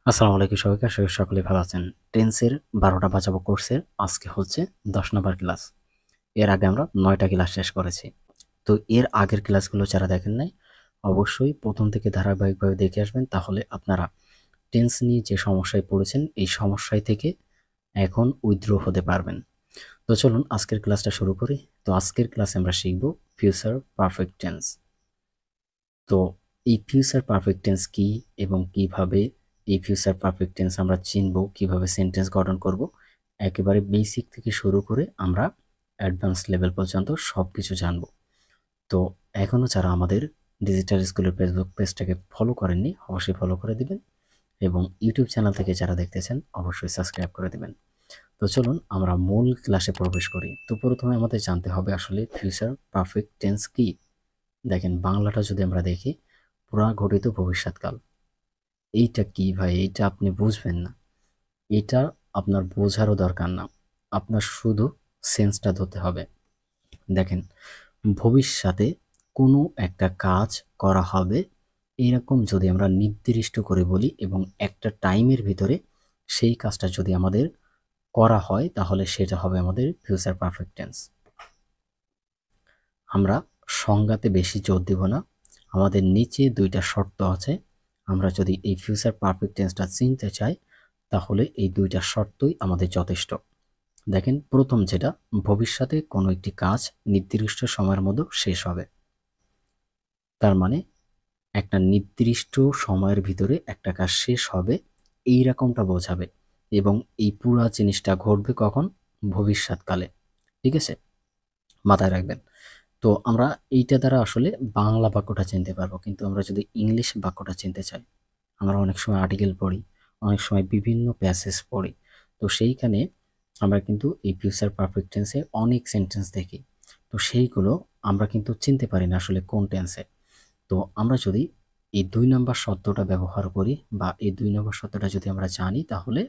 আসসালামু আলাইকুম সবাইকে। আশা করি সকলে ভালো আছেন। টেন্সের ১২টা বাজাবো কোর্সের আজকে হচ্ছে ১০ নাম্বার ক্লাস। এর আগে আমরা ৯টা ক্লাস শেষ করেছি। তো এর আগের ক্লাসগুলো যারা দেখেন নাই, অবশ্যই ১ম থেকে ধারাবাহিকভাবে দেখে আসবেন। তাহলে আপনারা টেন্স নিয়ে যে সমস্যায় পড়েছেন, এই সমস্যায় থেকে এখন উইথড্র হতে পারবেন। তো চলুন আজকের ক্লাসটা শুরু করি। তো আজকের ক্লাসে আমরা শিখব ফিউচার পারফেক্ট টেন্স। তো এই ফিউচার পারফেক্ট টেন্স কি এবং কিভাবে এই ফিউচার পারফেক্ট টেন্স আমরা চিনব, কিভাবে সেন্টেন্স গঠন করব, একেবারে বেসিক থেকে শুরু করে আমরা অ্যাডভান্স লেভেল পর্যন্ত সব কিছু জানব। তো এখনও যারা আমাদের ডিজিটাল স্কুলের ফেসবুক পেজটাকে ফলো করেননি, অবশ্যই ফলো করে দিবেন এবং ইউটিউব চ্যানেল থেকে যারা দেখতেছেন অবশ্যই সাবস্ক্রাইব করে দিবেন। তো চলুন আমরা মূল ক্লাসে প্রবেশ করি। তো প্রথমে আমাদের জানতে হবে আসলে ফিউচার পারফেক্ট টেন্স কি। দেখেন, বাংলাটা যদি আমরা দেখি, পুরা ঘটিত ভবিষ্যৎকাল। এইটা কি ভাই? এইটা আপনি বুঝবেন না। এটা আপনার বোঝারও দরকার না। আপনার শুধু সেন্সটা ধরতে হবে। দেখেন, ভবিষ্যতে কোনো একটা কাজ করা হবে, এরকম যদি আমরা নির্দিষ্ট করে বলি এবং একটা টাইমের ভিতরে সেই কাজটা যদি আমাদের করা হয়, তাহলে সেটা হবে আমাদের ফিউচার পারফেক্ট টেন্স। আমরা সংজ্ঞাতে বেশি জোর দিব না। আমাদের নিচে দুইটা শর্ত আছে। আমরা যদি এই ফিউচার পারফেক্ট টেন্সটা চিনতে চাই, তাহলে এই দুইটা শর্তই আমাদের যথেষ্ট। দেখেন, প্রথম যেটা, ভবিষ্যতে কোনো একটি কাজ নির্দিষ্ট সময়ের মধ্যে শেষ হবে। তার মানে একটা নির্দিষ্ট সময়ের ভিতরে একটা কাজ শেষ হবে, এই রকমটা বোঝাবে। এবং এই পুরা জিনিসটা ঘটবে কখন? ভবিষ্যৎকালে। ঠিক আছে, মাথায় রাখবেন। তো আমরা এইটা দ্বারা আসলে বাংলা বাক্যটা চিনতে পারবো, কিন্তু আমরা যদি ইংলিশ বাক্যটা চিনতে চাই, আমরা অনেক সময় আর্টিকেল পড়ি, অনেক সময় বিভিন্ন প্যাসেজ পড়ি। তো সেইখানে আমরা কিন্তু এই ফিউচার পারফেক্ট টেন্সে অনেক সেন্টেন্স দেখি। তো সেইগুলো আমরা কিন্তু চিনতে পারি না আসলে কোন টেন্সে। তো আমরা যদি এই ২ নাম্বার শব্দটা ব্যবহার করি বা এই ২ নাম্বার শব্দটা যদি আমরা জানি, তাহলে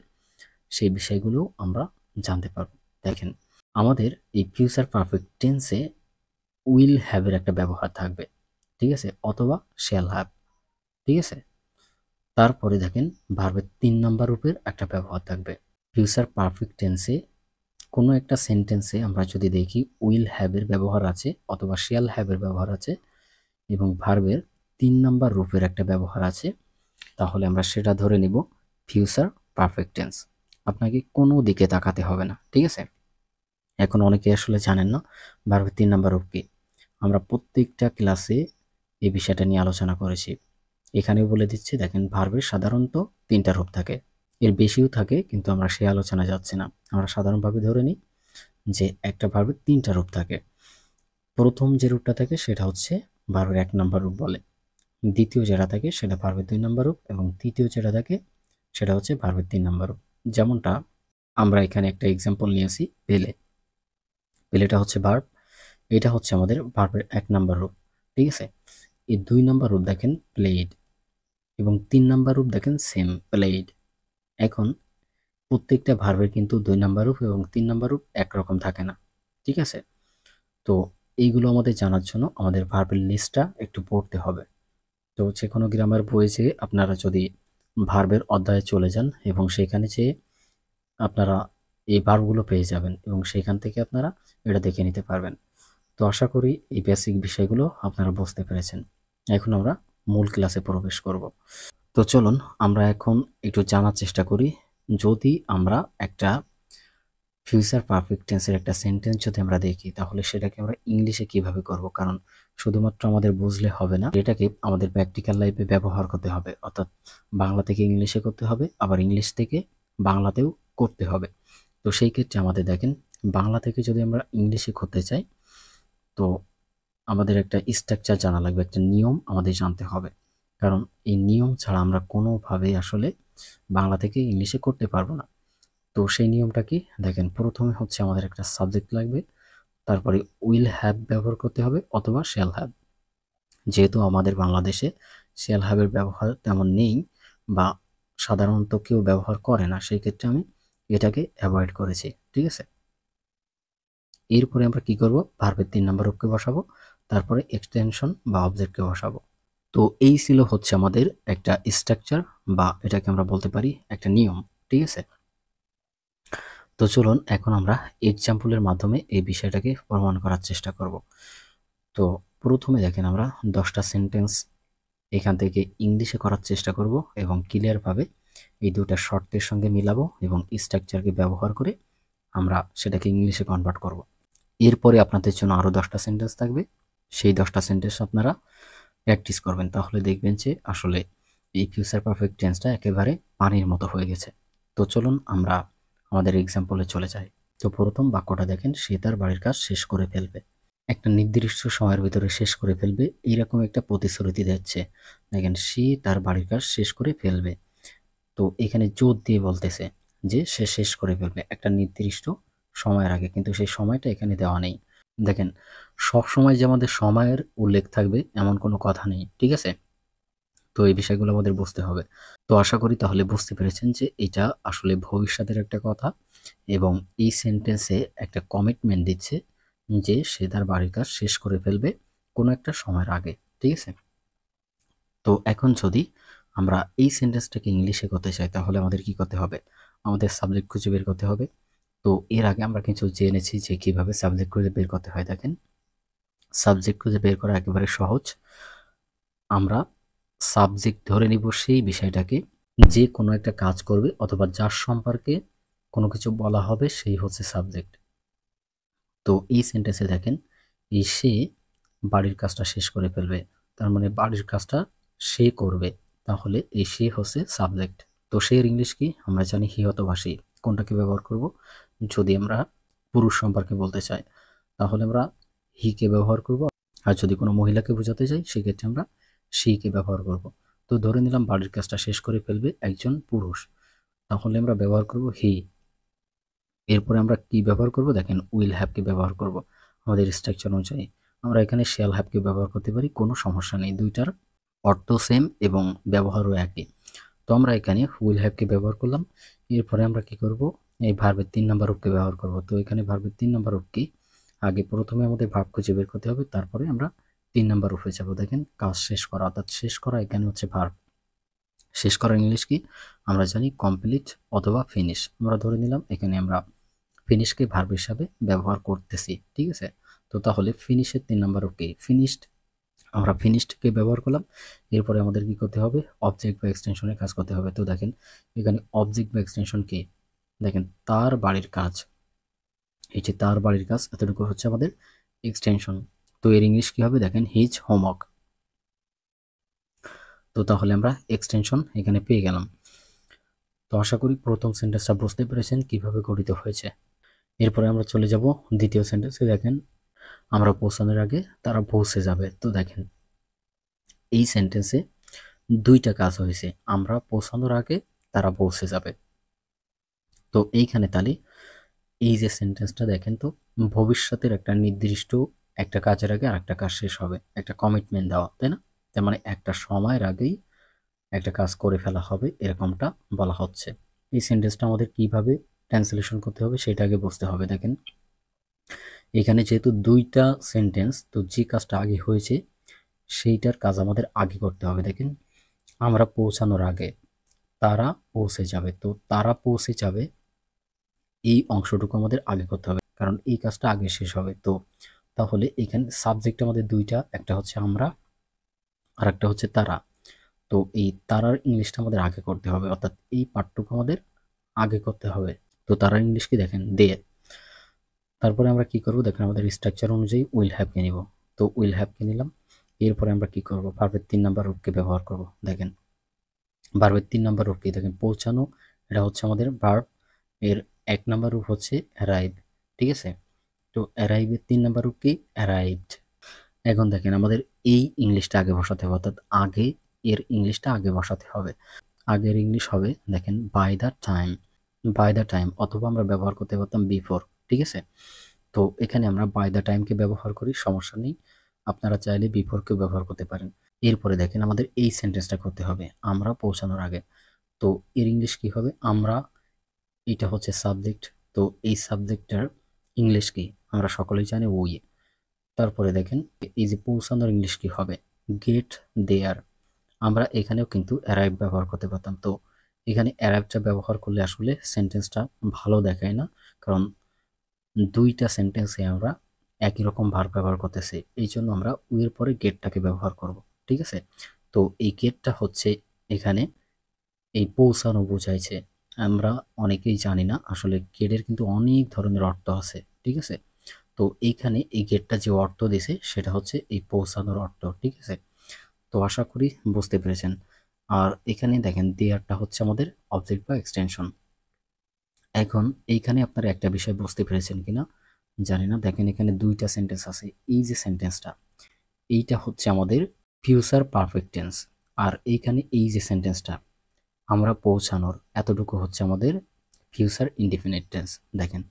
সেই বিষয়গুলো আমরা জানতে পারবো। দেখেন, আমাদের এই ফিউচার পারফেক্ট টেন্সে উইল হ্যাভের একটা ব্যবহার থাকবে, ঠিক আছে, অথবা শ্যাল হ্যাভ, ঠিক আছে। তারপরে দেখেন, ভার্বের ৩ নাম্বার রূপের একটা ব্যবহার থাকবে। ফিউচার পারফেক্ট টেন্সে কোনো একটা সেন্টেন্সে আমরা যদি দেখি উইল হ্যাভের ব্যবহার আছে অথবা শ্যাল হ্যাভের ব্যবহার আছে এবং ভার্বের ৩ নাম্বার রূপের একটা ব্যবহার আছে, তাহলে আমরা সেটা ধরে নিব ফিউচার পারফেক্ট টেন্স। আপনাকে কোনো দিকে তাকাতে হবে না, ঠিক আছে। এখন অনেকে আসলে জানেন না ভার্বের ৩ নাম্বার রূপ কি। আমরা প্রত্যেকটা ক্লাসে এই বিষয়টা নিয়ে আলোচনা করেছি। এখানেও বলে দিচ্ছি, দেখেন, ভার্বের সাধারণত ৩টা রূপ থাকে, এর বেশিও থাকে, কিন্তু আমরা সেই আলোচনা যাচ্ছি না। আমরা সাধারণভাবে ধরে নিই যে একটা ভার্বের ৩টা রূপ থাকে। প্রথম যে রূপটা থাকে সেটা হচ্ছে ভার্বের ১ নাম্বার রূপ বলে, দ্বিতীয় যেটা থাকে সেটা ভার্বের ২ নাম্বার রূপ এবং তৃতীয় যেটা থাকে সেটা হচ্ছে ভার্বের ৩ নাম্বার রূপ। যেমনটা আমরা এখানে একটা এক্সাম্পল নিয়েছি, পেলে। পেলেটা হচ্ছে ভার্ব, এটা হচ্ছে আমাদের ভার্বের ১ নাম্বার রূপ, ঠিক আছে। এই ২ নাম্বার রূপ দেখেন প্লেড এবং ৩ নাম্বার রূপ দেখেন সেম, প্লেড। এখন প্রত্যেকটা ভার্বের কিন্তু ২ নাম্বার রূপ এবং ৩ নাম্বার রূপ একরকম থাকে না, ঠিক আছে। তো এইগুলো আমাদের জানার জন্য আমাদের ভার্বের লিস্টটা একটু পড়তে হবে। তো যে কোনো গ্রামার বইয়ে যেয়ে আপনারা যদি ভার্বের অধ্যায়ে চলে যান এবং সেখানে যেয়ে আপনারা এই ভার্বগুলো পেয়ে যাবেন এবং সেখান থেকে আপনারা এটা দেখে নিতে পারবেন। তো আশা করি এই বেসিক বিষয়গুলো আপনারা বুঝতে পেরেছেন। এখন আমরা মূল ক্লাসে প্রবেশ করব। তো চলুন আমরা এখন একটু জানার চেষ্টা করি, যদি আমরা একটা ফিউচার পারফেক্ট টেন্সের একটা সেন্টেন্স যদি আমরা দেখি, তাহলে সেটাকে আমরা ইংলিশে কিভাবে করব। কারণ শুধুমাত্র আমাদের বুঝলে হবে না, এটাকে আমাদের প্র্যাকটিক্যাল লাইফে ব্যবহার করতে হবে। অর্থাৎ বাংলা থেকে ইংলিশে করতে হবে, আবার ইংলিশ থেকে বাংলাতেও করতে হবে। তো সেই ক্ষেত্রে আমাদের দেখেন, বাংলা থেকে যদি আমরা ইংলিশে করতে চাই, তো আমাদের একটা স্ট্রাকচার জানা লাগবে, একটা নিয়ম আমাদের জানতে হবে। কারণ এই নিয়ম ছাড়া আমরা কোনোভাবেই আসলে বাংলা থেকে ইংলিশে করতে পারবো না। তো সেই নিয়মটা কি? দেখেন, প্রথমে হচ্ছে আমাদের একটা সাবজেক্ট লাগবে, তারপরে উইল হ্যাভ ব্যবহার করতে হবে অথবা শ্যাল হ্যাভ। যেহেতু আমাদের বাংলাদেশে শ্যাল হ্যাভের ব্যবহার তেমন নেই বা সাধারণত কেউ ব্যবহার করে না, সেই ক্ষেত্রে আমি এটাকে অ্যাভয়েড করেছি, ঠিক আছে। এরপরে আমরা কি করব? ভার্বের ৩ নাম্বার রূপকে বসাবো, তারপরে এক্সটেনশন বা অবজেক্টকে বসাবো। তো এই ছিল হচ্ছে আমাদের একটা স্ট্রাকচার, বা এটাকে আমরা বলতে পারি একটা নিয়ম। ঠিক আছে, তো চলুন এখন আমরা এক্সাম্পলের মাধ্যমে এই বিষয়টাকে প্রমাণ করার চেষ্টা করব। তো প্রথমে দেখেন আমরা 10টা সেন্টেন্স এখান থেকে ইংলিশে করার চেষ্টা করব এবং ক্লিয়ারভাবে এই দুটা শর্তের সঙ্গে মিলাবো এবং স্ট্রাকচারকে ব্যবহার করে আমরা সেটাকে ইংলিশে কনভার্ট করব। এরপরে আপনাদের জন্য আরও 10টা সেন্টেন্স থাকবে, সেই 10টা সেন্টেন্স আপনারা প্র্যাকটিস করবেন, তাহলে দেখবেন যে আসলে এই ফিউচার পারফেক্ট টেন্সটা একেবারে পানির মতো হয়ে গেছে। তো চলুন আমরা আমাদের এক্সাম্পলে চলে যাই। তো প্রথম বাক্যটা দেখেন, সে তার বাড়ির কাজ শেষ করে ফেলবে। একটা নির্দিষ্ট সময়ের ভিতরে শেষ করে ফেলবে, এইরকম একটা প্রতিশ্রুতি দিচ্ছে। দেখেন, সে তার বাড়ির কাজ শেষ করে ফেলবে। তো এখানে জোর দিয়ে বলতেছে যে সে শেষ করে ফেলবে একটা নির্দিষ্ট সময়ের আগে, কিন্তু সেই সময়টা এখানে দেওয়া নেই। দেখেন, সব সময় যে আমাদের সময়ের উল্লেখ থাকবে এমন কোনো কথা নেই। ঠিক আছে, তো এই বিষয়গুলো আমাদের বুঝতে হবে। তো আশা করি তাহলে বুঝতে পেরেছেন যে এটা আসলে ভবিষ্যতের একটা কথা এবং এই সেন্টেন্সে একটা কমিটমেন্ট দিচ্ছে যে সে তার বাড়ির কাজ শেষ করে ফেলবে কোনো একটা সময়ের আগে। ঠিক আছে, তো এখন যদি আমরা এই সেন্টেন্সটাকে ইংলিশে করতে চাই তাহলে আমাদের কি করতে হবে? আমাদের সাবজেক্ট খুঁজে বের করতে হবে। তো এর আগে আমরা কিছু জেনেছি যে কিভাবে সাবজেক্ট খুঁজে বের করতে হয়। দেখেন, সাবজেক্ট খুঁজে বের করা একেবারে সহজ। আমরা সাবজেক্ট ধরে নিব সেই বিষয়টাকে, যে কোনো একটা কাজ করবে অথবা যার সম্পর্কে কোনো কিছু বলা হবে সেই হচ্ছে সাবজেক্ট। তো এই সেন্টেন্সে দেখেন, এই সে বাড়ির কাজটা শেষ করে ফেলবে, তার মানে বাড়ির কাজটা সে করবে, তাহলে এই সে হচ্ছে সাবজেক্ট। তো সে এর ইংলিশ কি? আমরা জানি হি অথবা সি। কোনটাকে ব্যবহার করব? যদি আমরা পুরুষ সম্পর্কে বলতে চাই তাহলে আমরা হি কে ব্যবহার করব, আর যদি কোনো মহিলাকে বোঝাতে চাই সেক্ষেত্রে আমরা সি কে ব্যবহার করব। তো ধরে নিলাম বাড়ির কাজটা শেষ করে ফেলবে একজন পুরুষ, তাহলে আমরা ব্যবহার করব হি। এরপরে আমরা কি ব্যবহার করব? দেখেন, উইল হ্যাভকে ব্যবহার করব। আমাদের স্ট্রাকচার অনুযায়ী আমরা এখানে শ্যাল হ্যাভকে ব্যবহার করতে পারি, কোনো সমস্যা নেই, দুইটার অর্থ সেম এবং ব্যবহারও একই। তো আমরা এখানে উইল হ্যাভকে ব্যবহার করলাম। এরপরে আমরা কি করব? এই ভার্বের 3 নাম্বার রূপকে ব্যবহার করব। তো এখানে ভার্বের 3 নাম্বার রূপ কি? আগে প্রথমে আমাদের ভার্ব খুঁজে বের করতে হবে, তারপরে আমরা 3 নাম্বার রূপে যাব। দেখেন, কাজ শেষ করা, অর্থাৎ শেষ করা এখানে হচ্ছে ভার্ব। শেষ করার ইংলিশ কি? আমরা জানি কমপ্লিট অথবা ফিনিশ। আমরা ধরে নিলাম এখানে আমরা ফিনিশকে ভার্ব হিসাবে ব্যবহার করতেছি। ঠিক আছে, তো তাহলে ফিনিশের 3 নাম্বার কি? ফিনিশড। আমরা ফিনিশডকে ব্যবহার করলাম। এরপরে আমাদের কি করতে হবে? অবজেক্ট বা এক্সটেনশনের কাজ করতে হবে। তো দেখেন, এখানে অবজেক্ট বা এক্সটেনশন কি? দেখেন, তার বাড়ির কাজ, এই যে তার বাড়ির কাজ, এতটুকু হচ্ছে আমাদের এক্সটেনশন। তো এর ইংলিশ কি হবে? দেখেন, হিজ হোমওয়ার্ক। তো তাহলে আমরা এক্সটেনশন এখানে পেয়ে গেলাম। তো আশা করি প্রথম সেন্টেন্সটা বুঝতে পেরেছেন কিভাবে গঠিত হয়েছে। এরপরে আমরা চলে যাব দ্বিতীয় সেন্টেন্সে। দেখেন, আমরা পৌঁছানোর আগে তারা পৌঁছে যাবে। তো দেখেন, এই সেন্টেন্সে দুইটা কাজ হয়েছে, আমরা পৌঁছানোর আগে তারা পৌঁছে যাবে। তো এইখানে তাহলে এই যে সেন্টেন্সটা দেখেন, তো ভবিষ্যতের একটা নির্দিষ্ট একটা কাজের আগে আরেকটা কাজ শেষ হবে, একটা কমিটমেন্ট দেওয়া, তাই না? তার মানে একটা সময়ের আগেই একটা কাজ করে ফেলা হবে, এরকমটা বলা হচ্ছে। এই সেন্টেন্সটা আমাদের কিভাবে ট্রান্সলেশন করতে হবে সেটা আগে বুঝতে হবে। দেখেন, এখানে যেহেতু দুইটা সেন্টেন্স, তো যে কাজটা আগে হয়েছে সেইটার কাজ আমাদের আগে করতে হবে। দেখেন, আমরা পৌঁছানোর আগে তারা পৌঁছে যাবে। তো তারা পৌঁছে যাবে এই অংশটুকু আমাদের আগে করতে হবে, কারণ এই কাজটা আগে শেষ হবে। তো তাহলে এখানে সাবজেক্ট আমাদের দুইটা, একটা হচ্ছে আমরা আর একটা হচ্ছে তারা। তো এই তারার ইংলিশটা আমাদের আগে করতে হবে, অর্থাৎ এই পার্টটুকু আমাদের আগে করতে হবে। তো তারার ইংলিশ কি? দেখেন, দে। তারপরে আমরা কি করব? দেখেন, আমাদের স্ট্রাকচার অনুযায়ী উইল হ্যাভকে নিব। তো উইল হ্যাভকে নিলাম। এরপরে আমরা কি করব? ভার্বের 3 নাম্বার রূপকে ব্যবহার করব। দেখেন, ভার্বের 3 নাম্বার রূপ কি? দেখেন, পৌঁছানো, এটা হচ্ছে আমাদের ভার্ব। এর 1 নাম্বার রূপ হচ্ছে অ্যারাইভ। ঠিক আছে, তো অ্যারাইভের 3 নাম্বার রূপ কি? অ্যারাইভড। এখন দেখেন, আমাদের এই ইংলিশটা আগে বসাতে হবে, অর্থাৎ আগে এর ইংলিশটা আগে বসাতে হবে। আগের ইংলিশ হবে, দেখেন, by the time. By the time, অথবা আমরা ব্যবহার করতে পারতাম বিফোর। ঠিক আছে, তো এখানে আমরা বাই দ্য টাইমকে ব্যবহার করি, সমস্যা নেই, আপনারা চাইলে বিফোরকেও ব্যবহার করতে পারেন। এরপরে দেখেন, আমাদের এই সেন্টেন্সটা করতে হবে আমরা পৌঁছানোর আগে। তো এর ইংলিশ কি হবে? আমরা, এটা হচ্ছে সাবজেক্ট, তো এই সাবজেক্টটার ইংলিশ কি? আমরা সকলেই জানি উই। তারপরে দেখেন, এই যে পৌঁছানোর ইংলিশ কি হবে? গেট দেয়ার, আমরা এখানেও কিন্তু অ্যারাইভ ব্যবহার করতে পারতাম। তো এখানে অ্যারাইভটা ব্যবহার করলে আসলে সেন্টেন্সটা ভালো দেখায় না, কারণ দুইটা সেন্টেন্সে আমরা একই রকম ভার্ব ব্যবহার করতেছি, এই জন্য আমরা উইয়ের পরে গেটটাকে ব্যবহার করব। ঠিক আছে, তো এই গেটটা হচ্ছে এখানে এই পৌঁছানো বোঝাইছে। আমরা অনেকেই জানি না আসলে গেটের কিন্তু অনেক ধরনের অর্থ আছে। ঠিক আছে, তো এইখানে এই গেটটা যে অর্থ দিছে সেটা হচ্ছে এই পৌঁছানোর অর্থ। ঠিক আছে, তো আশা করি বুঝতে পেরেছেন। আর এখানে দেখেন দেয়ারটা হচ্ছে আমাদের অবজেক্ট বা এক্সটেনশন। এখন এইখানে আপনারা একটা বিষয় বুঝতে পেরেছেন কিনা জানি না, দেখেন এখানে দুইটা সেন্টেন্স আছে। এই যে সেন্টেন্সটা, এইটা হচ্ছে আমাদের ফিউচার পারফেক্ট টেন্স, আর এইখানে এই যে সেন্টেন্সটা আমরা পৌঁছানোর এতটুকু হচ্ছে আমাদের ফিউচার ইনডিফিনিট টেন্স। দেখেন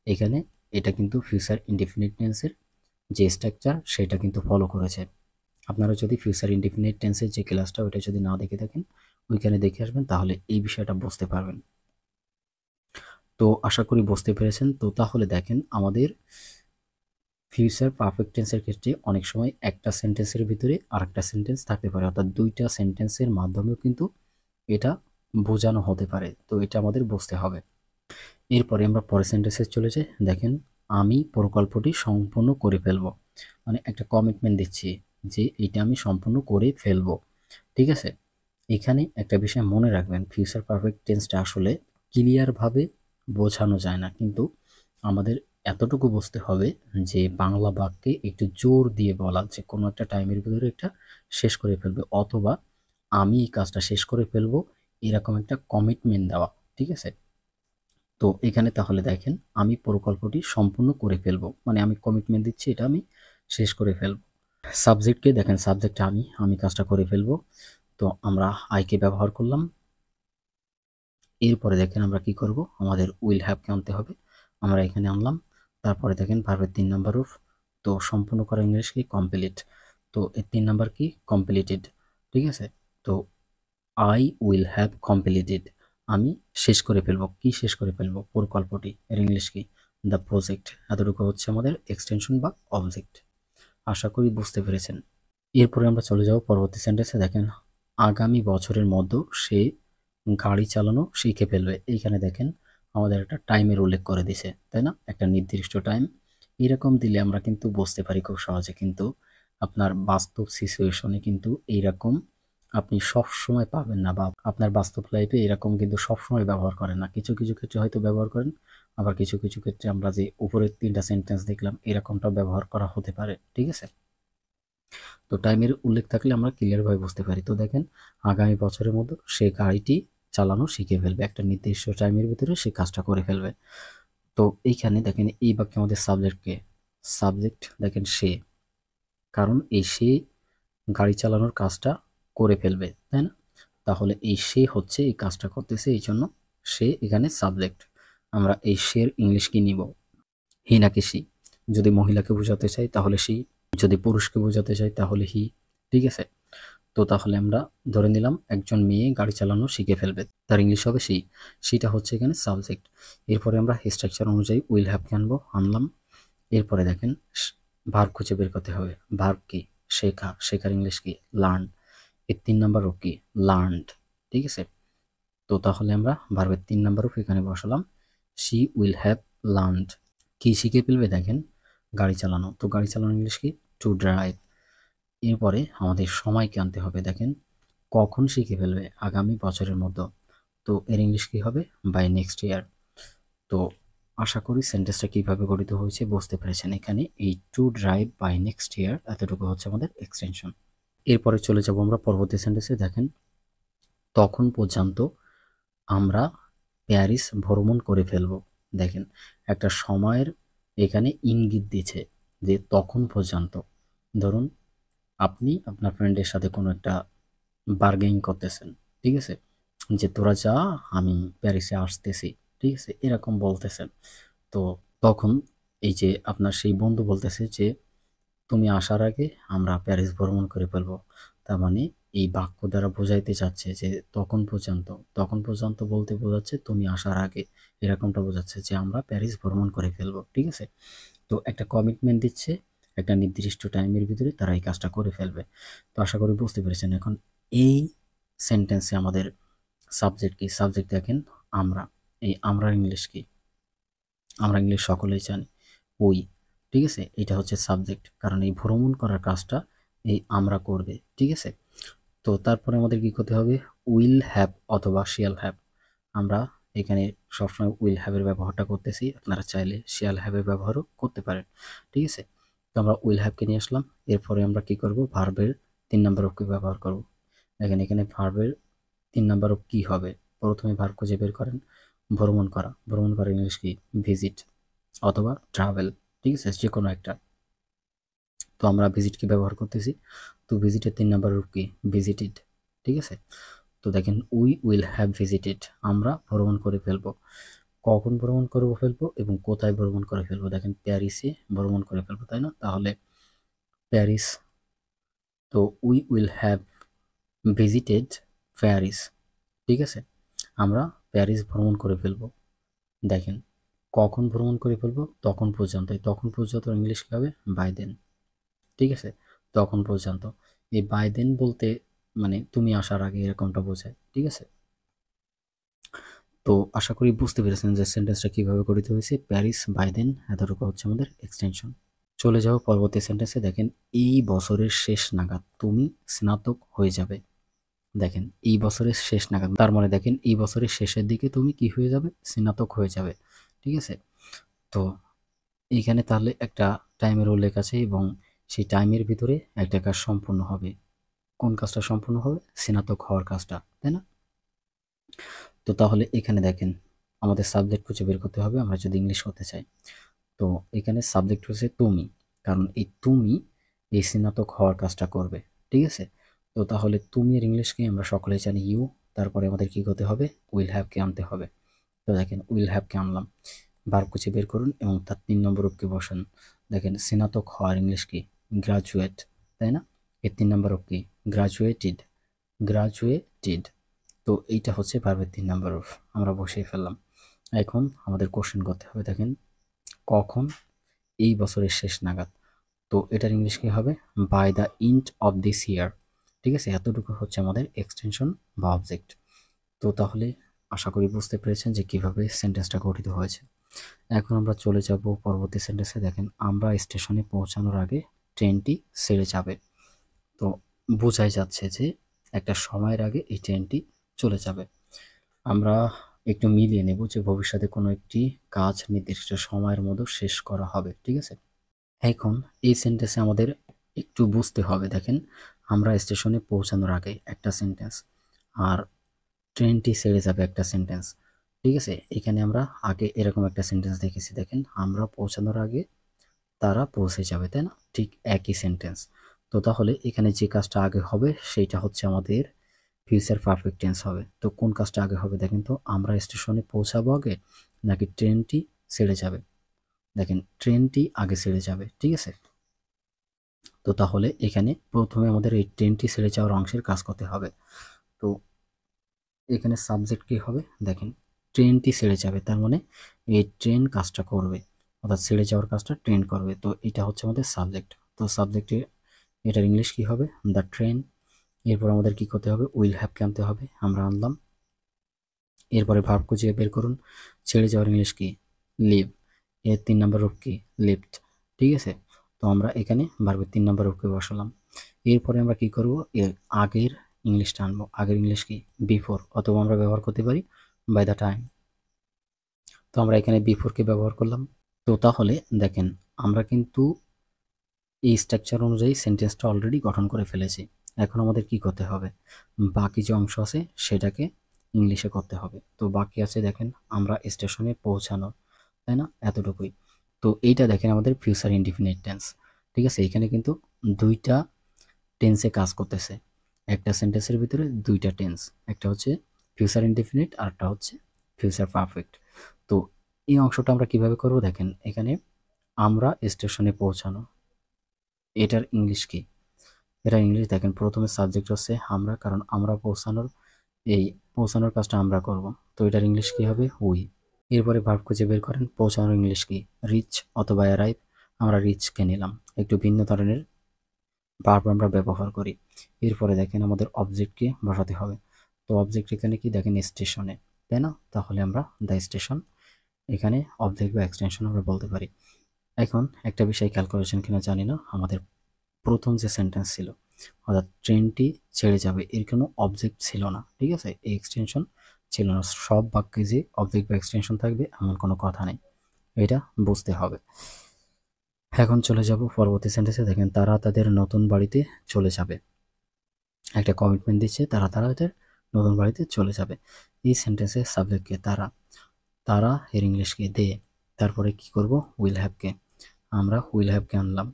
এখানে এটা কিন্তু ফিউচার ইনডিফিনিট টেন্সের যে স্ট্রাকচার সেটা কিন্তু ফলো করেছে। আপনারা যদি ফিউচার ইনডিফিনিট টেন্সের যে ক্লাসটা ওইটা যদি না দেখে থাকেন ওইখানে দেখে আসবেন, তাহলে এই বিষয়টা বুঝতে পারবেন। তো আশা করি বুঝতে পেরেছেন। তো তাহলে দেখেন আমাদের ফিউচার পারফেক্ট টেন্সের ক্ষেত্রে অনেক সময় একটা সেন্টেন্সের ভিতরে আরেকটা সেন্টেন্স থাকতে পারে, অর্থাৎ দুইটা সেন্টেন্সের মাধ্যমেও কিন্তু এটা বোঝানো হতে পারে। তো এটা আমাদের বুঝতে হবে। এরপরে আমরা পরের সেন্টেন্সে চলে যাই। দেখেন আমি প্রকল্পটি সম্পূর্ণ করে ফেলবো, মানে একটা কমিটমেন্ট দিচ্ছি যে এটা আমি সম্পূর্ণ করে ফেলবো। ঠিক আছে, এখানে একটা বিষয় মনে রাখবেন, ফিউচার পারফেক্ট টেন্সটা আসলে ক্লিয়ারভাবে বোঝানো যায় না, কিন্তু আমাদের এতটুকু বুঝতে হবে যে বাংলা বাক্যে একটু জোর দিয়ে বলা যে কোনো একটা টাইমের ভিতরে এটা শেষ করে ফেলবে, অথবা আমি এই কাজটা শেষ করে ফেলবো, এরকম একটা কমিটমেন্ট দেওয়া। ঠিক আছে, তো এখানে তাহলে দেখেন আমি প্রকল্পটি সম্পূর্ণ করে ফেলবো, মানে আমি কমিটমেন্ট দিচ্ছি এটা আমি শেষ করে ফেলবো। সাবজেক্টকে দেখেন, সাবজেক্টটা আমি কাজটা করে ফেলবো, তো আমরা আইকে ব্যবহার করলাম। এরপরে দেখেন আমরা কি করব, আমাদের উইল হ্যাভকে আনতে হবে, আমরা এখানে আনলাম। তারপরে দেখেন ভার্বের 3 নাম্বার রূপ, তো সম্পূর্ণ করা ইংলিশ কি কমপ্লিট, তো এর 3 নাম্বার কি কমপ্লিটেড। ঠিক আছে, তো আই উইল হ্যাভ কমপ্লিটেড, আমি শেষ করে ফেলবো, কি শেষ করে ফেলবো, প্রকল্পটি। এর ইংলিশ কি দ্য প্রজেক্ট। এতটুকু হচ্ছে আমাদের এক্সটেনশন বা অবজেক্ট। আশা করি বুঝতে পেরেছেন। এরপরে আমরা চলে যাব পরবর্তী সেন্টেন্সে। দেখেন আগামী বছরের মধ্যে সে গাড়ি চালানো শিখে ফেলবে। এইখানে দেখেন আমাদের একটা টাইমের উল্লেখ করে দিছে, তাই না, একটা নির্দিষ্ট টাইম। এরকম দিলে আমরা কিন্তু বুঝতে পারি খুব সহজে, কিন্তু আপনার বাস্তব সিচুয়েশনে কিন্তু এইরকম আপনি সব সময় পাবেন না, বা আপনার বাস্তব লাইফে এরকম কিন্তু সব সময় ব্যবহার করেন না। কিছু কিছু ক্ষেত্রে হয়তো ব্যবহার করেন, আবার কিছু কিছু ক্ষেত্রে আমরা যে উপরের 3টা সেন্টেন্স দেখলাম এরকমটা ব্যবহার করা হতে পারে। ঠিক আছে, তো টাইমের উল্লেখ থাকলে আমরা ক্লিয়ারভাবে বুঝতে পারি। তো দেখেন আগামী বছরের মধ্যে সে গাড়িটি চালানো শিখে ফেলবে, একটা নির্দিষ্ট টাইমের ভিতরে সে কাজটা করে ফেলবে। তো এইখানে দেখেন এই বাক্যে আমাদের সাবজেক্টকে, সাবজেক্ট দেখেন সে, কারণ এই সে গাড়ি চালানোর কাজটা করে ফেলবে, তাই না, তাহলে এই সে হচ্ছে এই কাজটা করতেছে, এই জন্য সে এখানে সাবজেক্ট। আমরা এই সের ইংলিশ কি নিব, হি নাকি সি। যদি মহিলাকে বোঝাতে চাই তাহলে সি, যদি পুরুষকে বোঝাতে চাই তাহলে হি। ঠিক আছে, তো তাহলে আমরা ধরে নিলাম একজন মেয়ে গাড়ি চালানো শিখে ফেলবে, তার ইংলিশ হবে সি, সিটা হচ্ছে এখানে সাবজেক্ট। এরপরে আমরা স্ট্রাকচার অনুযায়ী উইল হ্যাভকে আনলাম। এরপরে দেখেন ভার্ব খুঁজে বের করতে হবে। ভার্ব কি শেখা, শেখার ইংলিশ কি লার্ন। এর 3 নাম্বার রূপ কি লার্নড। ঠিক আছে, তো তাহলে আমরা ভার্বের 3 নাম্বার রূপ এখানে বসালাম, শি উইল হ্যাভ লার্নড। কি শিখে ফেলবে, দেখেন গাড়ি চালানো, তো গাড়ি চালানো ইংলিশ কি টু ড্রাইভ। এরপরে আমাদের সময়কে আনতে হবে। দেখেন কখন শিখে ফেলবে, আগামী বছরের মধ্যে, তো এর ইংলিশ কি হবে বাই নেক্সট ইয়ার। তো আশা করি সেন্টেন্সটা কিভাবে গঠিত হয়েছে বুঝতে পেরেছেন। এখানে এই to drive by next year এতটুকু হচ্ছে আমাদের এক্সটেনশন। এরপরে চলে যাব আমরা পরবর্তী সেন্টেন্সে। দেখেন তখন পর্যন্ত আমরা প্যারিস ভ্রমণ করে ফেলব। দেখেন একটা সময়ের এখানে ইঙ্গিত দিচ্ছে যে তখন পর্যন্ত, ধরুন আপনি আপনার ফ্রেন্ডের সাথে কোনো একটা বার্গেনিং করতেছেন, ঠিক আছে, যে তোরা যা আমি প্যারিসে আসতেছি, ঠিক আছে, এরকম বলতেছেন। তো তখন এই যে আপনার সেই বন্ধু বলতেছে যে তুমি আসার আগে আমরা প্যারিস ভ্রমণ করে ফেলবো। তার মানে এই বাক্য দ্বারা বোঝাইতে চাচ্ছে যে তখন পর্যন্ত, তখন পর্যন্ত বলতে বোঝাচ্ছে তুমি আসার আগে, এরকমটা বোঝাচ্ছে যে আমরা প্যারিস ভ্রমণ করে ফেলবো। ঠিক আছে, তো একটা কমিটমেন্ট দিচ্ছে, একটা নির্দিষ্ট টাইমের ভিতরে তারা এই কাজটা করে ফেলবে। তো আশা করি বুঝতে পেরেছেন। এখন এই সেন্টেন্সে আমাদের সাবজেক্ট কি? সাবজেক্ট দেখেন আমরা। এই আমরা ইংলিশ কি? আমরা ইংলিশ সকলেই জানি উই, ঠিক আছে? এটা হচ্ছে সাবজেক্ট, কারণ এই ভ্রমণ করার কাজটা এই আমরা করবে, ঠিক আছে? তো তারপরে আমাদের কি করতে হবে? উইল হ্যাভ অথবা শিয়াল হ্যাভ। আমরা এখানে সবসময় উইল হ্যাভের ব্যবহারটা করতেছি, আপনারা চাইলে শিয়াল হ্যাভের ব্যবহারও করতে পারেন, ঠিক আছে? তো আমরা উইল হ্যাভকে নিয়ে আসলাম। এরপরে আমরা কি করব? ভার্বের 3 নাম্বার অফকে ব্যবহার করব। দেখেন এখানে ভার্বের 3 নাম্বার অফ কি হবে? প্রথমে ভার্ব খুঁজে বের করেন। ভ্রমণ করা। ভ্রমণ করা ইংলিশ কি? ভিজিট অথবা ট্রাভেল, ঠিক আছে? যে কোনো একটা। তো আমরা ভিজিটকে ব্যবহার করতেছি। তো ভিজিটের 3 নাম্বার রূপ কি? ভিজিটেড, ঠিক আছে? তো দেখেন উই উইল হ্যাভ ভিজিটেড, আমরা ভ্রমণ করে ফেলবো। কখন ভ্রমণ করবো ফেলবো এবং কোথায় ভ্রমণ করে ফেলবো? দেখেন প্যারিসে ভ্রমণ করে ফেলবো, তাই না? তাহলে প্যারিস। তো we will have visited Paris, ঠিক আছে? আমরা প্যারিস ভ্রমণ করে ফেলবো। দেখেন কখন ভ্রমণ করে ফেলবো? তখন পর্যন্ত। এই তখন পর্যন্ত ইংলিশ কী হবে? বাই দেন, ঠিক আছে? তখন পর্যন্ত। এই বাই দেন বলতে মানে তুমি আসার আগে এরকমটা বোঝায়, ঠিক আছে? তো আশা করি বুঝতে পেরেছেন যে সেন্টেন্সটা কীভাবে গঠিত হয়েছে। প্যারিস বাই দেন, এতটুকু হচ্ছে আমাদের এক্সটেনশন। চলে যাও পরবর্তী সেন্টেন্সে। দেখেন এই বছরের শেষ নাগাদ তুমি স্নাতক হয়ে যাবে। দেখেন এই বছরের শেষ নাগাদ, তার মানে দেখেন এই বছরের শেষের দিকে তুমি কি হয়ে যাবে? স্নাতক হয়ে যাবে, ঠিক আছে? তো এইখানে তাহলে একটা টাইমের উল্লেখ আছে এবং সেই টাইমের ভিতরে একটা কাজ সম্পূর্ণ হবে। কোন কাজটা সম্পূর্ণ হবে? স্নাতক হওয়ার কাজটা, তাই না? তো তাহলে এখানে দেখেন আমাদের সাবজেক্ট খুঁজে বের করতে হবে আমরা যদি ইংলিশ করতে চাই। তো এখানে সাবজেক্ট হচ্ছে তুমি, কারণ এই তুমি এই স্নাতক হওয়ার কাজটা করবে, ঠিক আছে? তো তাহলে তুমি এর ইংলিশকে আমরা সকলেই জানি ইউ। তারপরে আমাদের কি করতে হবে? উইল হ্যাভকে আনতে হবে। তো দেখেন উইল হ্যাভকে আনলাম। ভার্ব খুঁজে বের করুন এবং তার 3 নম্বর রূপকে বসান। দেখেন স্নাতক হওয়ার ইংলিশ কি? গ্রাজুয়েট, তাই না? এর 3 নম্বর রূপ কি? Graduated, graduated. তো এইটা হচ্ছে ভার্বের 3 নাম্বার রূপ, আমরা বসিয়ে ফেললাম। এখন আমাদের কোশ্চেন করতে হবে। দেখেন কখন? এই বছরের শেষ নাগাদ। তো এটার ইংলিশ কি হবে? By the end of this year, ঠিক আছে? এতটুকু হচ্ছে আমাদের এক্সটেনশন বা অবজেক্ট। তো তাহলে আশা করি বুঝতে পেরেছেন যে কিভাবে সেন্টেন্সটা গঠিত হয়েছে। এখন আমরা চলে যাব পরবর্তী সেন্টেন্সে। দেখেন আমরা স্টেশনে পৌঁছানোর আগে ট্রেনটি ছেড়ে যাবে। তো বোঝাই যাচ্ছে যে একটা সময়ের আগে এই ট্রেনটি চলে যাবে। আমরা একটু মিলিয়ে নেব যে ভবিষ্যতে কোনো একটি কাজ নির্দিষ্ট সময়ের মধ্যে শেষ করা হবে, ঠিক আছে? এখন এই সেন্টেন্সে আমাদের একটু বুঝতে হবে। দেখেন আমরা স্টেশনে পৌঁছানোর আগে একটা সেন্টেন্স, আর ট্রেনটি ছেড়ে যাবে একটা সেন্টেন্স, ঠিক আছে? এখানে আমরা আগে এরকম একটা সেন্টেন্স দেখেছি। দেখেন আমরা পৌঁছানোর আগে তারা পৌঁছে যাবে, তাই না? ঠিক একই সেন্টেন্স। তো তাহলে এখানে যে কাজটা আগে হবে সেইটা হচ্ছে আমাদের ফিউচার পারফেক্ট টেন্স হবে। তো কোন কাজটা আগে হবে? দেখেন তো আমরা স্টেশনে পৌঁছাবো আগে নাকি ট্রেনটি ছেড়ে যাবে? দেখেন ট্রেনটি আগে ছেড়ে যাবে, ঠিক আছে? তো তাহলে এখানে প্রথমে আমাদের এই ট্রেনটি ছেড়ে যাওয়ার অংশের কাজ করতে হবে। তো এখানে সাবজেক্ট কি হবে? দেখেন ট্রেনটি ছেড়ে যাবে, তার মানে এই ট্রেন কাজটা করবে, অর্থাৎ ছেড়ে যাওয়ার কাজটা ট্রেন করবে। তো এটা হচ্ছে আমাদের সাবজেক্ট। তো সাবজেক্টে এটার ইংলিশ কি হবে? The train. এরপর আমাদের কি করতে হবে? উইল হ্যাভকে আনতে হবে, আমরা আনলাম। এরপরে ভার্ব খুঁজে বের করুন। ছেড়ে যাওয়ার ইংলিশ কি? লিভ। এর 3 নাম্বার রূপ কি? লিফট, ঠিক আছে? তো আমরা এখানে ভার্বের 3 নাম্বার রূপকে বসালাম। এরপরে আমরা কি করব? এর আগের ইংলিশটা আনবো। আগের ইংলিশ কি? বিফোর, অথবা আমরা ব্যবহার করতে পারি বাই দ্য টাইম। তো আমরা এখানে বিফোরকে ব্যবহার করলাম। তো তাহলে দেখেন আমরা কিন্তু এই স্ট্রাকচার অনুযায়ী সেন্টেন্সটা অলরেডি গঠন করে ফেলেছি। এখন আমাদের কি করতে হবে? বাকি যে অংশ আছে সেটাকে ইংলিশে করতে হবে। তো বাকি আছে দেখেন আমরা স্টেশনে পৌঁছানো, তাই না? এতটুকুই। তো এইটা দেখেন আমাদের ফিউচার ইনডিফিনিট টেন্স, ঠিক আছে? এখানে কিন্তু দুইটা টেন্সে কাজ করতেছে। একটা সেন্টেন্সের ভিতরে দুইটা টেন্স, একটা হচ্ছে ফিউচার ইনডিফিনিট আর একটা হচ্ছে ফিউচার পারফেক্ট। তো এই অংশটা আমরা কিভাবে করব? দেখেন এখানে আমরা স্টেশনে পৌঁছানো, এটার ইংলিশ কি? এটার ইংলিশ দেখেন প্রথমে সাবজেক্ট হচ্ছে আমরা, কারণ আমরা এই পৌঁছানোর কাজটা আমরা করব। তো এটার ইংলিশ কি হবে? উই। এরপরে ভার্ব খুঁজে বের করেন। পৌঁছানোর ইংলিশ কি? রিচ অথবা অ্যারাইভ। আমরা রিচকে নিলাম, একটু ভিন্ন ধরনের ভার্ব আমরা ব্যবহার করি। এরপরে দেখেন আমাদের অবজেক্টকে বসাতে হবে। তো অবজেক্ট এখানে কি দেখেন স্টেশনে, তাই না? তাহলে আমরা দ্য স্টেশন, এখানে অবজেক্ট বা এক্সটেনশন আমরা বলতে পারি। এখন একটা বিষয় খেয়াল করেছেন কিনা জানি না, আমাদের প্রথম যে সেন্টেন্স ছিল অর্থাৎ ট্রেনটি ছেড়ে যাবে, এর কোনো অবজেক্ট ছিল না, ঠিক আছে? এই এক্সটেনশন ছিল না। সব বাক্যে যে অবজেক্ট বা এক্সটেনশন থাকবে এমন কোনো কথা নেই, এটা বুঝতে হবে। এখন চলে যাব পরবর্তী সেন্টেন্সে। দেখেন তারা তাদের নতুন বাড়িতে চলে যাবে, একটা কমিটমেন্ট দিচ্ছে, তারা তাদের নতুন বাড়িতে চলে যাবে। এই সেন্টেন্সে সাবজেক্টকে তারা, তারা এর ইংলিশকে দে, তারপরে কি করব উইল হ্যাভকে, আমরা উইল হ্যাভকে আনলাম।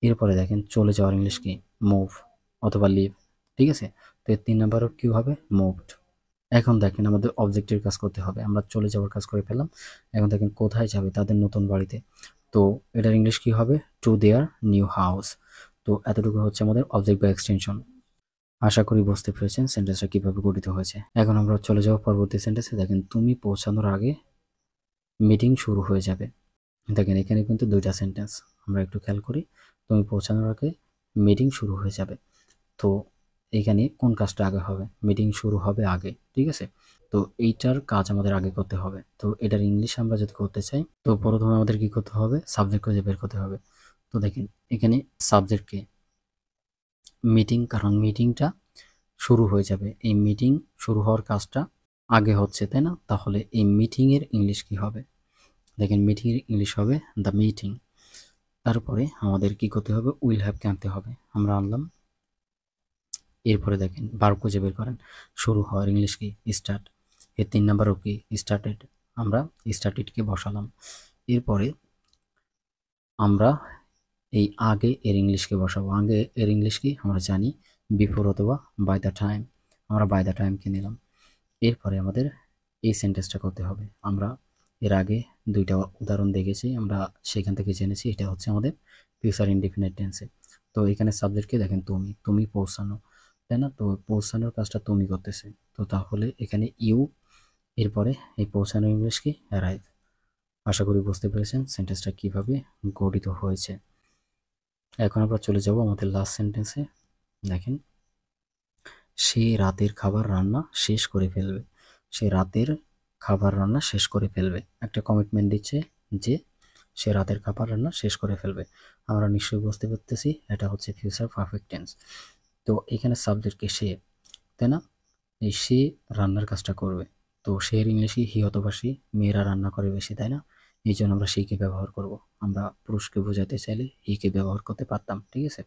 এরপরে দেখেন চলে যাওয়ার ইংলিশ কি মুভ অথবা লিভ, ঠিক আছে? তো এর 3 নাম্বারও কি হবে মুভড। এখন দেখেন আমাদের অবজেক্টের কাজ করতে হবে, আমরা চলে যাওয়ার কাজ করে ফেললাম। এখন দেখেন কোথায় যাবে, তাদের নতুন বাড়িতে। তো এটার ইংলিশ কি হবে টু দেয়ার নিউ হাউস। তো এতটুকু হচ্ছে আমাদের অবজেক্ট বা এক্সটেনশন। আশা করি বুঝতে পেরেছেন সেন্টেন্সটা কিভাবে গঠিত হয়েছে। এখন আমরা চলে যাব পরবর্তী সেন্টেন্সে। দেখেন তুমি পৌঁছানোর আগে মিটিং শুরু হয়ে যাবে। দেখেন এখানে কিন্তু দুইটা সেন্টেন্স, আমরা একটু খেয়াল করি। তুমি পৌঁছানোর আগে মিটিং শুরু হয়ে যাবে। তো এখানে কোন কাজটা আগে হবে, মিটিং শুরু হবে আগে, ঠিক আছে? তো এইটার কাজ আমাদের আগে করতে হবে। তো এটার ইংলিশ আমরা যদি করতে চাই, তো প্রথমে আমাদের কি করতে হবে, সাবজেক্ট খুঁজে বের করতে হবে। তো দেখেন এখানে সাবজেক্টকে মিটিং, কারণ মিটিংটা শুরু হয়ে যাবে, এই মিটিং শুরু হওয়ার কাজটা আগে হচ্ছে, তাই না? তাহলে এই মিটিংয়ের ইংলিশ কি হবে, দেখেন মিটিংয়ের ইংলিশ হবে দ্য মিটিং। তারপরে আমাদের কি করতে হবে, উইল হ্যাভকে আনতে হবে, আমরা আনলাম। এরপরে দেখেন ভার্ব খুঁজে বের করেন, শুরু হওয়ার ইংলিশ কি স্টার্ট, এর 3 নাম্বারও কি স্টার্টেড, আমরা স্টার্টেডকে বসালাম। এরপরে আমরা এই আগে এর ইংলিশকে বসাবো, আগে এর ইংলিশ কি আমরা জানি বিফোর অথবা বাই দ্য টাইম, আমরা বাই দ্য টাইমকে নিলাম। এরপরে আমাদের এই সেন্টেন্সটা করতে হবে, আমরা এর আগে দুইটা উদাহরণ দেখেছি, আমরা সেখান থেকে জেনেছি এটা হচ্ছে আমাদের ফিউচার ইনডিফিনিট টেন্সে। তো এখানে সাবজেক্টকে দেখেন তুমি, তুমি পৌঁছানো, তাই না? তো পৌঁছানোর কাজটা তুমি করতেছে, তো তাহলে এখানে ইউ, এরপরে এই পৌঁছানোর ইংলিশ কি অ্যারাইভ। আশা করি বুঝতে পেরেছেন সেন্টেন্সটা কিভাবে গঠিত হয়েছে। এখন আমরা চলে যাব আমাদের লাস্ট সেন্টেন্সে। দেখেন সে রাতের খাবার রান্না শেষ করে ফেলবে, সে রাতের খাবার রান্না শেষ করে ফেলবে, একটা কমিটমেন্ট দিচ্ছে যে সে রাতের খাবার রান্না শেষ করে ফেলবে। আমরা নিশ্চয়ই বুঝতে পারতেছি এটা হচ্ছে ফিউচার পারফেক্ট টেন্স। তো এখানে সাবজেক্টকে সে, তাই না? এই সে রান্নার কাজটা করবে, তো সে এর ইংলিশে হি অথবা সি, মেয়েরা রান্না করে বেশি, তাই না? এই জন্য আমরা সিকে ব্যবহার করব। আমরা পুরুষকে বোঝাতে চাইলে হিকে ব্যবহার করতে পারতাম, ঠিক আছে?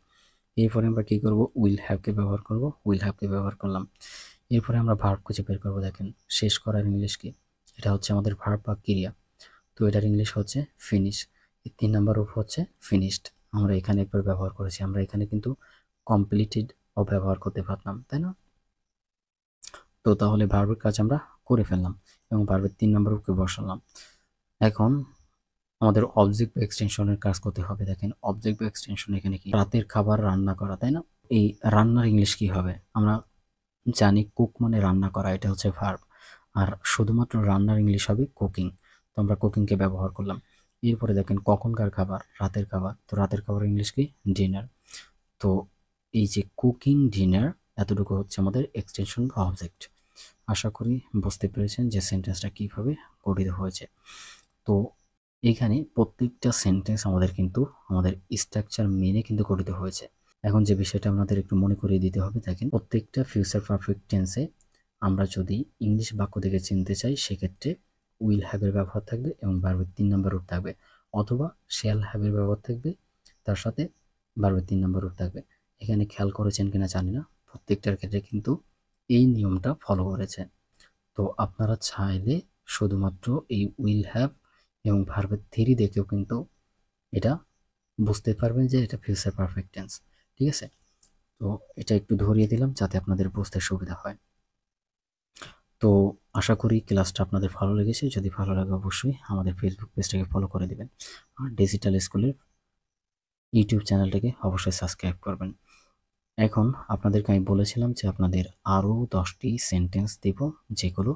এরপরে আমরা কি করব, উইল হ্যাভকে ব্যবহার করব, উইল হ্যাভকে ব্যবহার করলাম। এরপরে আমরা ভার্ব খুঁজে বের করবো। দেখেন শেষ করার ইংলিশ কি, এটা হচ্ছে আমাদের ভার্ব বা ক্রিয়া, তো এটার ইংলিশ হচ্ছে ফিনিশ। এই 3 নাম্বার রূপ হচ্ছে ফিনিশড, আমরা এখানে একবার ব্যবহার করেছি, আমরা এখানে কিন্তু কমপ্লিটেড ও ব্যবহার করতে পারতাম, তাই না? তো তাহলে ভার্বের কাজ আমরা করে ফেললাম এবং ভার্বের 3 নাম্বার রূপকে বসালাম। এখন আমাদের অবজেক্ট বা এক্সটেনশনের কাজ করতে হবে। দেখেন অবজেক্ট বা এক্সটেনশন এখানে কি, রাতের খাবার রান্না করা, তাই না? এই রান্নার ইংলিশ কি হবে, আমরা জানি কুক মানে রান্না করা, এটা হচ্ছে ভার্ব, আর শুধুমাত্র রান্নার ইংলিশ হবে কুকিং, তো আমরা কুকিংকে ব্যবহার করলাম। এরপরে দেখেন কখনকার খাবার, রাতের খাবার, তো রাতের খাবার ইংলিশ কি ডিনার। তো এই যে কুকিং ডিনার, এতটুকু হচ্ছে আমাদের এক্সটেনশন বা অবজেক্ট। আশা করি বুঝতে পেরেছেন যে সেন্টেন্সটা কিভাবে গঠিত হয়েছে। তো এখানে প্রত্যেকটা সেন্টেন্স আমাদের কিন্তু আমাদের স্ট্রাকচার মেনে কিন্তু গঠিত হয়েছে। এখন যে বিষয়টা আপনাদের একটু মনে করিয়ে দিতে হবে, দেখেন প্রত্যেকটা ফিউচার পারফেক্ট টেন্সে আমরা যদি ইংলিশ বাক্য থেকে চিনতে চাই, সেক্ষেত্রে উইল হ্যাভের ব্যবহার থাকবে এবং ভার্বের 3 নাম্বার রূপ থাকবে, অথবা শ্যাল হ্যাভের ব্যবহার থাকবে, তার সাথে ভার্বের 3 নাম্বার রূপ থাকবে। এখানে খেয়াল করেছেন কিনা জানি না, প্রত্যেকটার ক্ষেত্রে কিন্তু এই নিয়মটা ফলো করেছে। তো আপনারা চাইলে শুধুমাত্র এই উইল হ্যাভ এবং ভার্বের 3 দেখেও কিন্তু এটা বুঝতে পারবেন যে এটা ফিউচার পারফেক্ট টেন্স, ঠিক আছে? তো এটা একটু ধরিয়ে দিলাম যাতে আপনাদের বুঝতে সুবিধা হয়। তো আশা করি ক্লাসটা আপনাদের ভালো লেগেছে, যদি ভালো লাগে অবশ্যই আমাদের ফেসবুক পেজটাকে ফলো করে দিবেন, আর ডিজিটাল স্কুলের ইউটিউব চ্যানেলটাকে অবশ্যই সাবস্ক্রাইব করবেন। এখন আপনাদেরকে আমি বলেছিলাম যে আপনাদের আরও 10টি সেন্টেন্স দেব, যেগুলো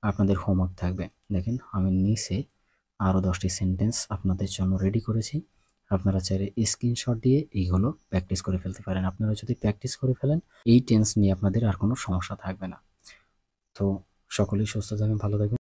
আপনাদের হোমওয়ার্ক থাকবে। দেখেন আমি নিচে আরও 10টি সেন্টেন্স আপনাদের জন্য রেডি করেছি, আপনারা চাইলে স্ক্রিনশট দিয়ে এইগুলো প্র্যাকটিস করে ফেলতে পারেন। আপনারা যদি প্র্যাকটিস করে ফেলেন, এই টেন্স নিয়ে আপনাদের আর কোনো সমস্যা থাকবে না। তো সকলেই সুস্থ থাকবেন, ভালো থাকবেন।